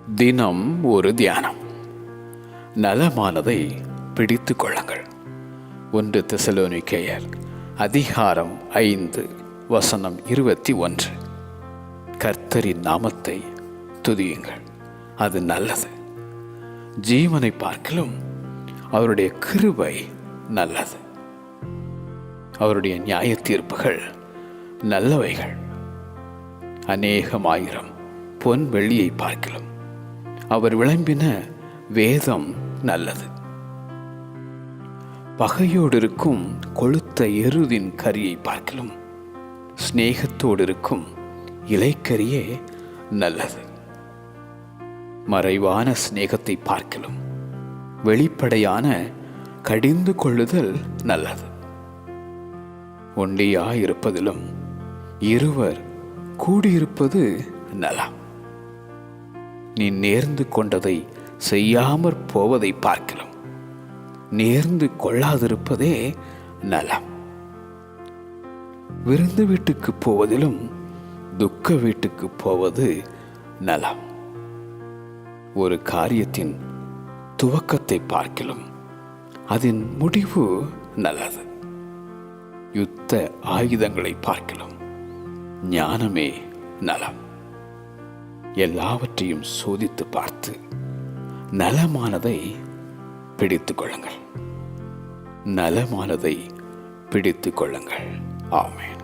தினம் ஒரு தியானம். நலமானதை பிடித்து கொள்ளுங்கள். 1 தெசலோனிக்கேயர் அதிகாரம் 5 வசனம் 21. கர்த்தரின் நாமத்தை துதியுங்கள், அது நல்லது. ஜீவனை பார்க்கிலும் அவருடைய கிருபை நல்லது. அவருடைய நியாய தீர்ப்புகள் நல்லவைகள். அநேகமாயிரம் பொன் வெள்ளியை பார்க்கிலும் அவர் விளம்பின வேதம் நல்லது. பகையோடு இருக்கும் கொழுத்த எருதின் கரியை பார்க்கிலும் சிநேகத்தோடு இருக்கும் இலைக்கரியே நல்லது. மறைவான சிநேகத்தை பார்க்கிலும் வெளிப்படையான கடிந்து கொள்ளுதல் நல்லது. ஒண்டியாயிருப்பதிலும் இருவர் கூடியிருப்பது நலம். நீ நேர்ந்து கொண்டதை செய்யாமற் போவதை பார்க்கிலும் நேர்ந்து கொள்ளாதிருப்பதே நலம். விருந்து வீட்டுக்கு போவதிலும் துக்க வீட்டுக்கு போவது நலம். ஒரு காரியத்தின் துவக்கத்தை பார்க்கிலும் அதன் முடிவு நல்லது. யுத்த ஆயுதங்களை பார்க்கிலும் ஞானமே நலம். எல்லாவற்றையும் சோதித்து பார்த்து நலமானதை பிடித்துக் கொள்ளுங்கள். நலமானதை பிடித்துக் கொள்ளுங்கள். ஆமென்.